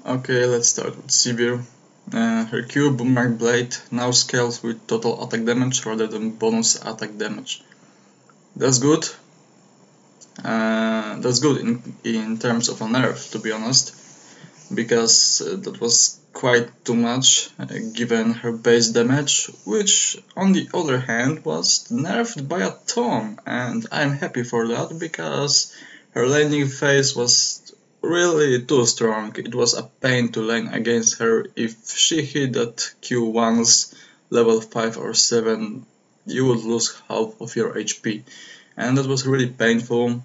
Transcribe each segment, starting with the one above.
Okay, let's start with Severe. Her Q Boomerang Blade now scales with total attack damage rather than bonus attack damage. That's good. That's good in terms of a nerf, to be honest, because that was quite too much given her base damage, which on the other hand was nerfed by a ton, and I'm happy for that because her laning phase was really too strong. It was a pain to lane against her. If she hit that Q once, level 5 or 7, you would lose half of your HP, and that was really painful.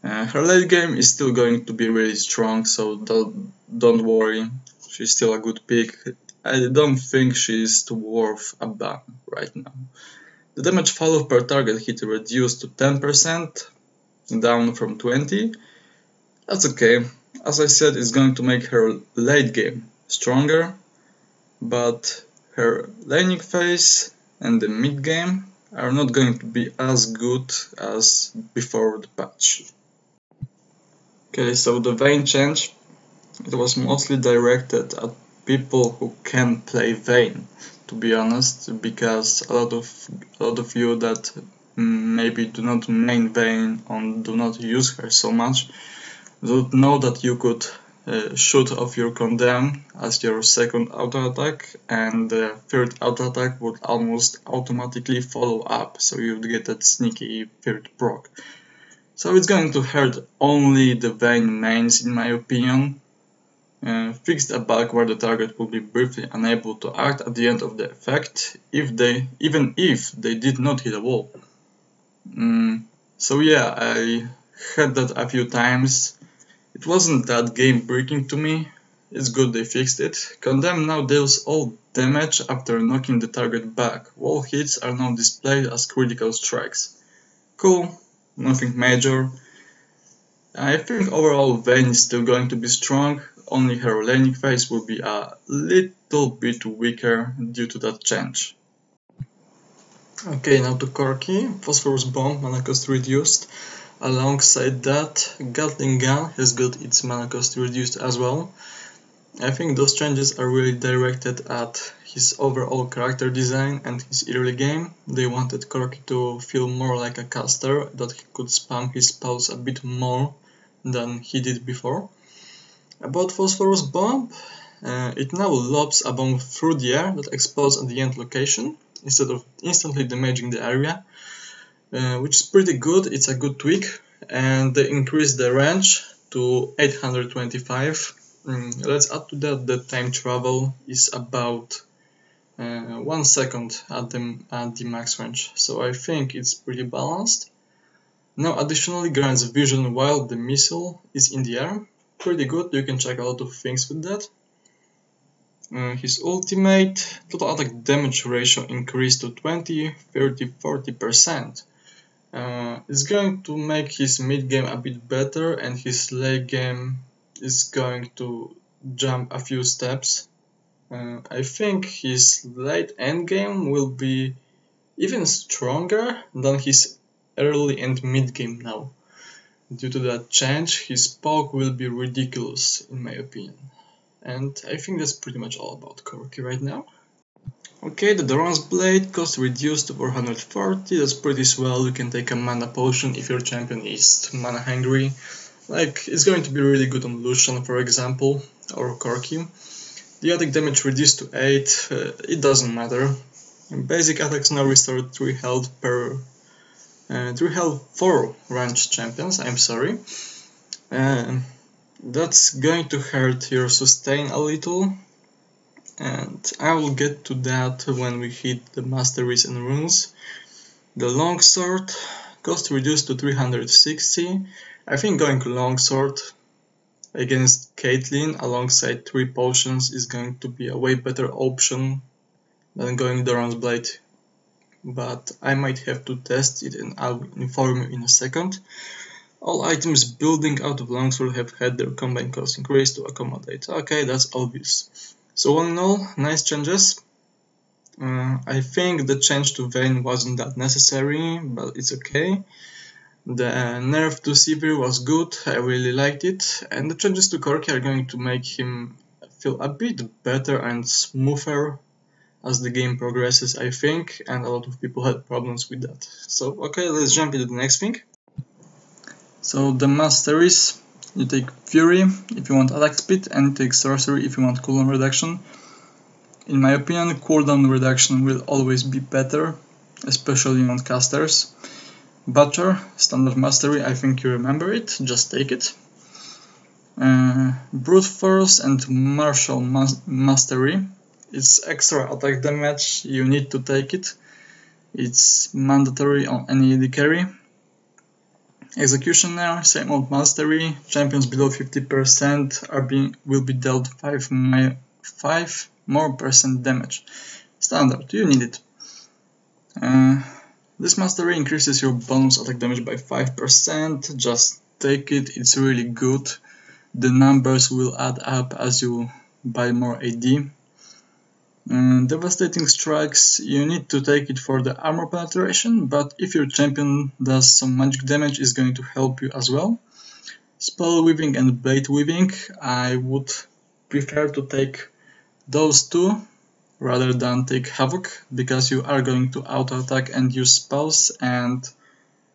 Her late game is still going to be really strong, so don't worry, she's still a good pick. I don't think she's worth a ban right now. The damage follow per target hit reduced to 10%, down from 20. That's okay. As I said, it's going to make her late game stronger, but her laning phase and the mid game are not going to be as good as before the patch. Okay, so the Vayne change, it was mostly directed at people who can play Vayne, to be honest, because a lot of you that maybe do not main Vayne and do not use her so much don't know that you could shoot off your condemn as your second auto attack, and the third auto attack would almost automatically follow up, so you'd get that sneaky third proc. So it's going to hurt only the Vayne mains in my opinion. Fixed a bug where the target will be briefly unable to act at the end of the effect, even if they did not hit a wall. So yeah, I had that a few times. It wasn't that game breaking to me. It's good they fixed it. Condemn now deals all damage after knocking the target back. Wall hits are now displayed as critical strikes. Cool, nothing major. I think overall Vayne is still going to be strong, only her laning phase will be a little bit weaker due to that change. Okay, now to Corki. Phosphorus Bomb, mana cost reduced. Alongside that, Gatling Gun has got its mana cost reduced as well. I think those changes are really directed at his overall character design and his early game. They wanted Corki to feel more like a caster, that he could spam his spells a bit more than he did before. About Phosphorus Bomb, it now lobs a bomb through the air that explodes at the end location, instead of instantly damaging the area, which is pretty good. It's a good tweak, and they increased the range to 825. Let's add to that the time travel is about 1 second at the max range, so I think it's pretty balanced. Now additionally grants vision while the missile is in the air. Pretty good, you can check a lot of things with that. His ultimate total attack damage ratio increased to 20, 30, 40%. It's going to make his mid game a bit better, and his late game is going to jump a few steps. I think his late end game will be even stronger than his early and mid game now. Due to that change, his poke will be ridiculous in my opinion. And I think that's pretty much all about Corki right now. Okay, the Doran's Blade cost reduced to 440, that's pretty swell. You can take a mana potion if your champion is mana hungry. Like, it's going to be really good on Lucian, for example, or Corki. The attack damage reduced to 8, it doesn't matter. Basic attacks now restore 3 health for ranged champions, I'm sorry. That's going to hurt your sustain a little, and I will get to that when we hit the Masteries and runes. The longsword cost reduced to 360. I think going longsword against Caitlyn alongside 3 potions is going to be a way better option than going Doran's Blade, but I might have to test it and I'll inform you in a second. All items building out of longsword have had their combined cost increased to accommodate. Okay, that's obvious. So all in all, nice changes. I think the change to Vayne wasn't that necessary, but it's okay. The nerf to Sivir was good, I really liked it, and the changes to Corki are going to make him feel a bit better and smoother as the game progresses, I think, and a lot of people had problems with that. So, okay, let's jump into the next thing. So, the Masteries, you take Fury if you want attack speed, and you take Sorcery if you want cooldown reduction. In my opinion, cooldown reduction will always be better, especially on casters. Butcher, standard mastery, I think you remember it, just take it. Brute Force and Martial Mastery, it's extra attack damage, you need to take it. It's mandatory on any AD carry. Executioner, same old mastery, champions below 50% will be dealt 5 more percent damage. Standard, you need it. This mastery increases your bonus attack damage by 5%, just take it, it's really good. The numbers will add up as you buy more AD. Devastating Strikes, you need to take it for the armor penetration, but if your champion does some magic damage, it's going to help you as well. Spell Weaving and Blade Weaving, I would prefer to take those two rather than take Havoc, because you are going to auto-attack and use spells, and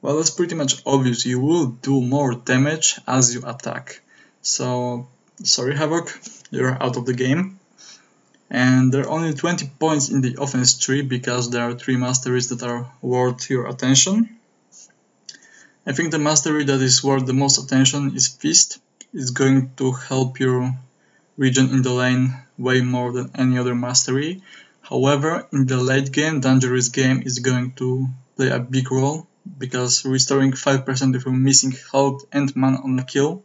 well, it's pretty much obvious, you will do more damage as you attack. So, sorry Havoc, you're out of the game. And there are only 20 points in the offense tree, because there are 3 masteries that are worth your attention. I think the mastery that is worth the most attention is Feast. It's going to help your region in the lane way more than any other mastery. However, in the late game, Dangerous Game is going to play a big role, because restoring 5% of your missing health and mana on a kill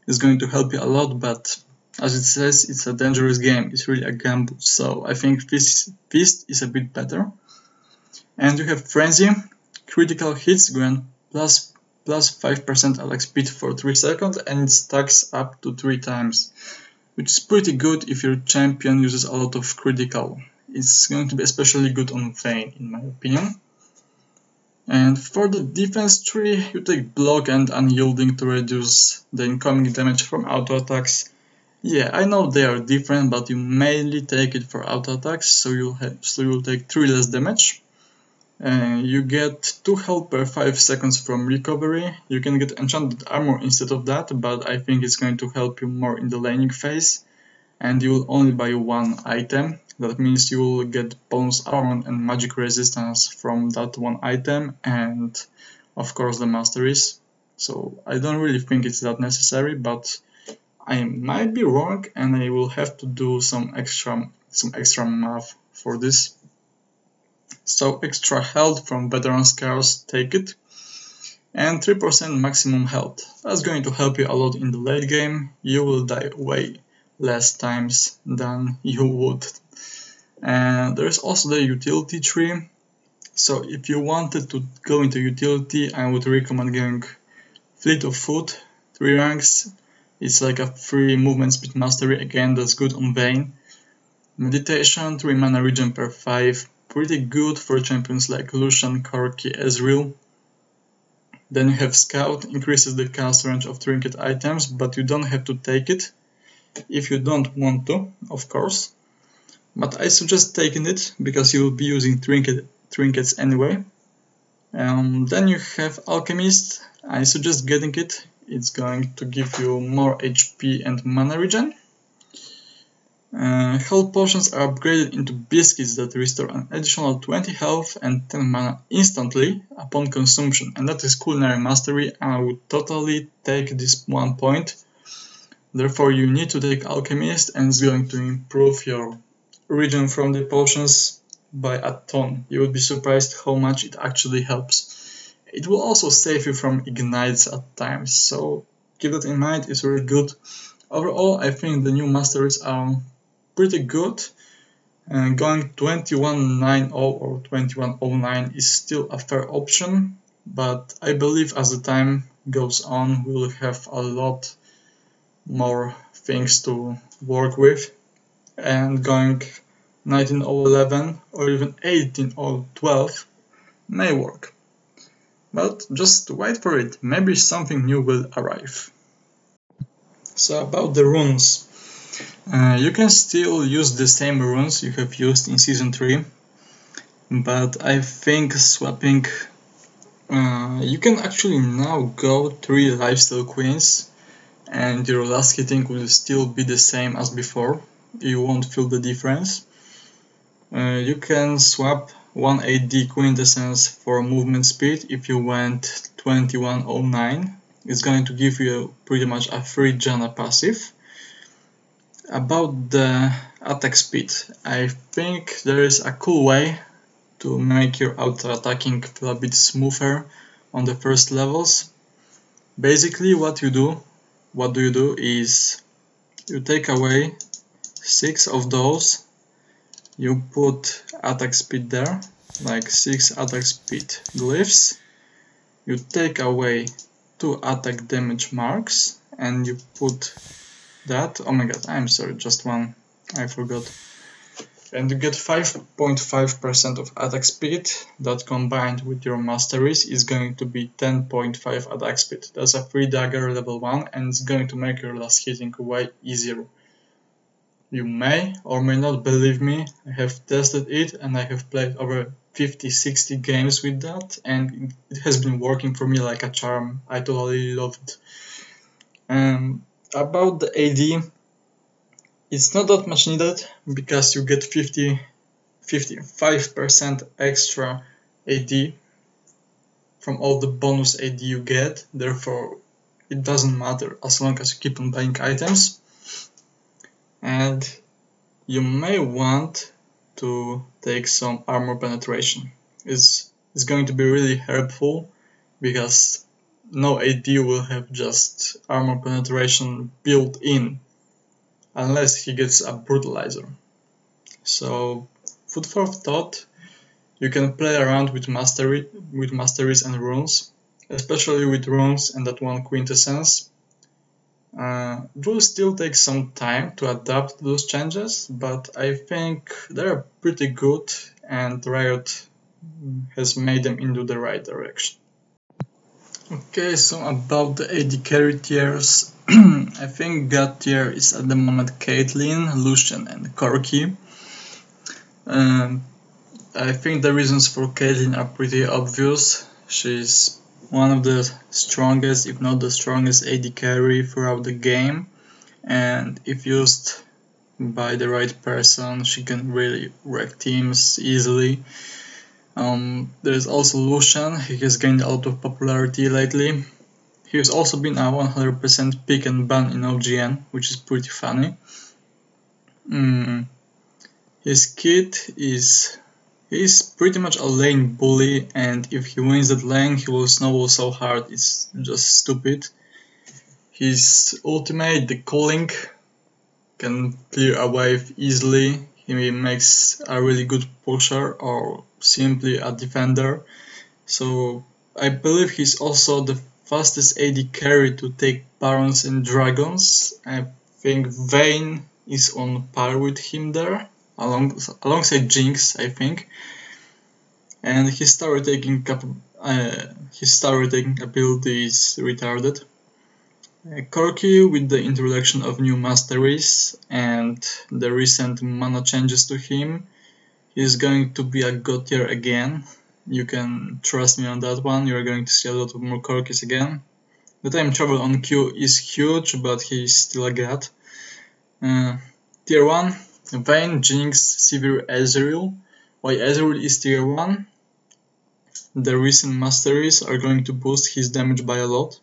is going to help you a lot, but as it says, it's a dangerous game, it's really a gamble, so I think Feast is a bit better. And you have Frenzy, critical hits grant plus 5% attack speed for 3 seconds, and it stacks up to 3 times. Which is pretty good if your champion uses a lot of critical. It's going to be especially good on Vayne, in my opinion. And for the defense tree, you take Block and Unyielding to reduce the incoming damage from auto attacks. Yeah, I know they are different, but you mainly take it for auto attacks, so you'll take 3 less damage. You get 2 health per 5 seconds from recovery. You can get enchanted armor instead of that, but I think it's going to help you more in the laning phase. And you will only buy 1 item. That means you will get bonus armor and magic resistance from that 1 item, and of course the masteries. So I don't really think it's that necessary, but I might be wrong, and I will have to do some extra math for this. So extra health from veteran scars, take it. And 3% maximum health. That's going to help you a lot in the late game. You will die way less times than you would. And there's also the utility tree. So if you wanted to go into utility, I would recommend going Fleet of Foot, 3 ranks. It's like a free movement speed mastery, again that's good on Vayne. Meditation, 3 mana regen per 5, pretty good for champions like Lucian, Corki, Ezreal. Then you have Scout, increases the cast range of trinket items, but you don't have to take it, if you don't want to, of course. But I suggest taking it, because you will be using trinkets anyway. Then you have Alchemist, I suggest getting it. It's going to give you more HP and mana regen. Health potions are upgraded into biscuits that restore an additional 20 health and 10 mana instantly upon consumption, and that is culinary mastery, and I would totally take this 1 point. Therefore you need to take Alchemist, and it's going to improve your regen from the potions by a ton. You would be surprised how much it actually helps. It will also save you from ignites at times, so keep that in mind, it's very good. Overall, I think the new masteries are pretty good, and going 2190 or 2109 is still a fair option, but I believe as the time goes on, we will have a lot more things to work with, and going 19011 or even 18012 may work. But just wait for it, maybe something new will arrive. So about the runes. You can still use the same runes you have used in Season 3, but I think swapping... you can actually now go 3 lifesteal queens and your last hitting will still be the same as before. You won't feel the difference. You can swap 1 AD quintessence for movement speed if you went 2109. It's going to give you pretty much a free Janna passive. About the attack speed, I think there is a cool way to make your auto-attacking feel a bit smoother on the first levels. Basically what do you do is you take away 6 of those, you put attack speed there, like 6 attack speed glyphs, you take away 2 attack damage marks and you put that, oh my god, I'm sorry, just one, I forgot. And you get 5.5% of attack speed that combined with your masteries is going to be 10.5 attack speed. That's a free dagger level 1 and it's going to make your last hitting way easier. You may or may not believe me, I have tested it and I have played over 50-60 games with that and it has been working for me like a charm. I totally love it. About the AD, it's not that much needed because you get 55% extra AD from all the bonus AD you get, therefore it doesn't matter as long as you keep on buying items. And you may want to take some armor penetration. It's going to be really helpful because no AD will have just armor penetration built in unless he gets a brutalizer. So food for thought, you can play around with masteries and runes, especially with runes and that one quintessence. It will still take some time to adapt to those changes, but I think they're pretty good and Riot has made them into the right direction. Okay, so about the AD carry tiers, I think God tier is at the moment Caitlyn, Lucian and Corki. I think the reasons for Caitlyn are pretty obvious. She's one of the strongest, if not the strongest AD carry throughout the game, and if used by the right person, she can really wreck teams easily. There's also Lucian, he has gained a lot of popularity lately. He has also been a 100% pick and ban in OGN, which is pretty funny. His kit is... he's pretty much a lane bully, and if he wins that lane, he will snowball so hard, it's just stupid. His ultimate, the calling, can clear a wave easily. He makes a really good pusher or simply a defender. So I believe he's also the fastest AD carry to take Barons and Dragons. I think Vayne is on par with him there, alongside Jinx, I think. And his tower taking ability is retarded. Corki, with the introduction of new masteries and the recent mana changes to him, he's going to be a god tier again. You can trust me on that one, you're going to see a lot of more Corkis again. The time travel on Q is huge, but he's still a god. Tier 1, Vayne, Jinx, Sivir, Ezreal. Why Ezreal is tier 1? The recent masteries are going to boost his damage by a lot.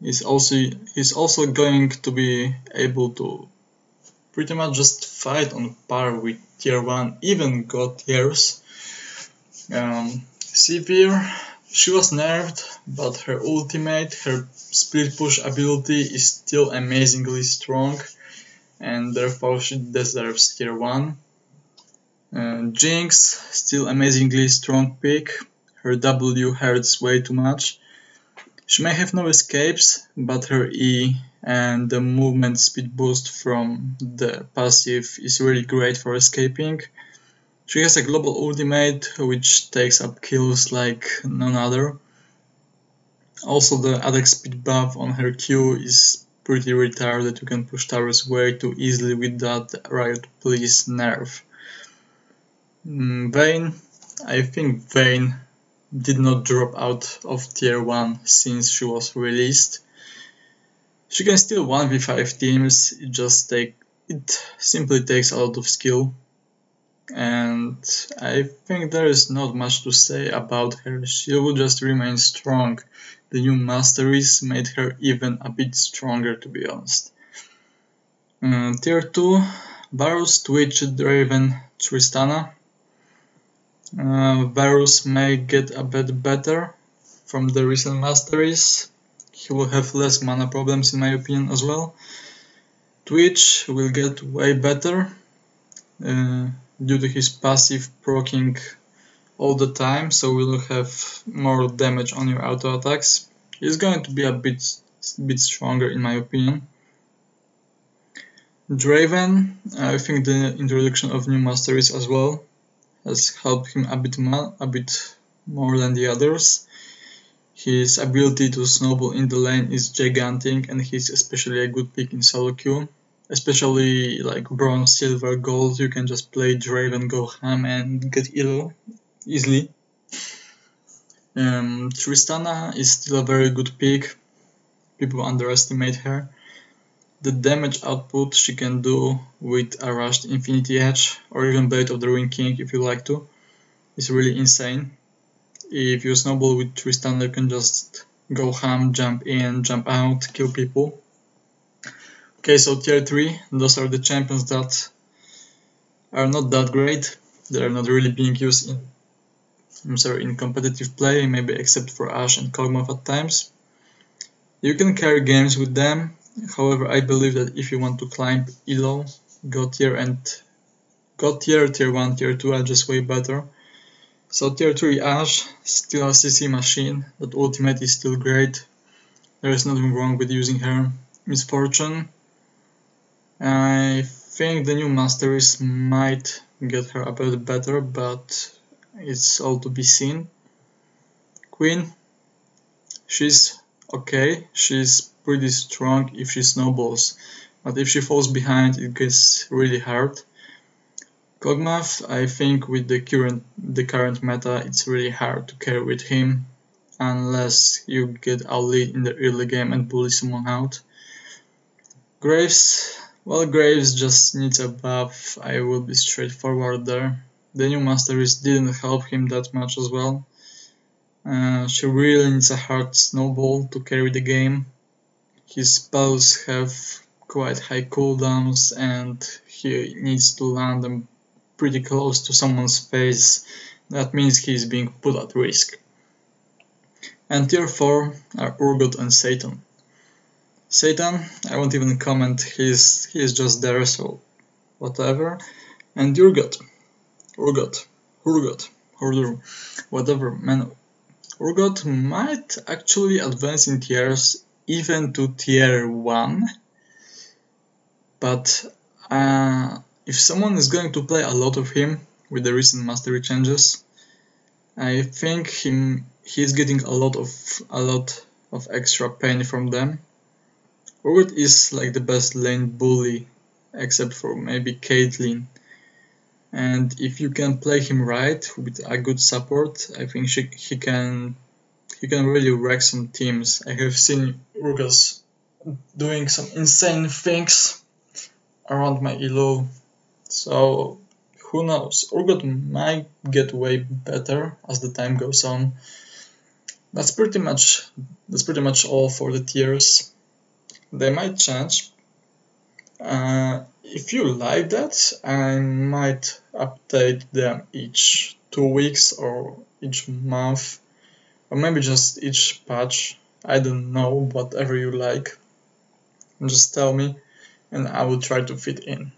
He's also going to be able to pretty much just fight on par with tier 1, even god tiers. Sivir, she was nerfed, but her ultimate, her split push ability is still amazingly strong, and therefore she deserves tier 1. Jinx, still amazingly strong pick, her W hurts way too much. She may have no escapes, but her E and the movement speed boost from the passive is really great for escaping. She has a global ultimate which takes up kills like none other. Also, the attack speed buff on her Q is pretty retarded. You can push towers way too easily with that Riot Please nerf. Vayne, I think Vayne did not drop out of tier 1 since she was released. She can still 1v5 teams, it simply takes a lot of skill. And I think there is not much to say about her. She will just remain strong. The new Masteries made her even a bit stronger, to be honest. Tier 2, Varus, Twitch, Draven, Tristana. Varus may get a bit better from the recent Masteries. He will have less mana problems in my opinion as well. Twitch will get way better due to his passive proccing all the time, so will have more damage on your auto attacks. He's going to be a bit stronger in my opinion. Draven, I think the introduction of new Masteries as well has helped him a bit more than the others. His ability to snowball in the lane is gigantic, and he's especially a good pick in solo queue. Especially like bronze, silver, gold, you can just play Draven, go ham and get elo easily. Tristana is still a very good pick. People underestimate her. The damage output she can do with a rushed Infinity Edge or even Blade of the Ruined King if you like to is really insane. If you snowball with Tristana, you can just go ham, jump in, jump out, kill people. Okay, so tier 3, those are the champions that are not that great. They are not really being used in competitive play, maybe except for Ashe and Kog'Maw at times. You can carry games with them, however I believe that if you want to climb elo, God tier, tier 1, tier 2 are just way better. So tier 3 Ashe, still a CC machine, that ultimate is still great. There is nothing wrong with using her. Misfortune, I think the new Masteries might get her a bit better, but it's all to be seen. Queen, she's okay, she's pretty strong if she snowballs, but if she falls behind it gets really hard. Kog'Maw, I think with the current meta it's really hard to carry with him unless you get a lead in the early game and bully someone out. Graves, well, Graves just needs a buff, I will be straightforward there. The new Masteries didn't help him that much as well. She really needs a hard snowball to carry the game. His spells have quite high cooldowns and he needs to land them pretty close to someone's face. That means he's being put at risk. And tier 4 are Urgot and Satan. Satan, I won't even comment, he's just there, so whatever. And Urgot, whatever, man. Urgot might actually advance in tiers even to tier 1, but if someone is going to play a lot of him with the recent mastery changes, I think he's getting a lot of extra pain from them. Urgot is like the best lane bully, except for maybe Caitlyn. And if you can play him right with a good support, I think he can really wreck some teams. I have seen Urgot doing some insane things around my elo, so who knows? Urgot might get way better as the time goes on. That's pretty much all for the tiers. They might change. If you like that, I might update them each 2 weeks or each month, or maybe just each patch. I don't know, whatever you like. Just tell me and I will try to fit in.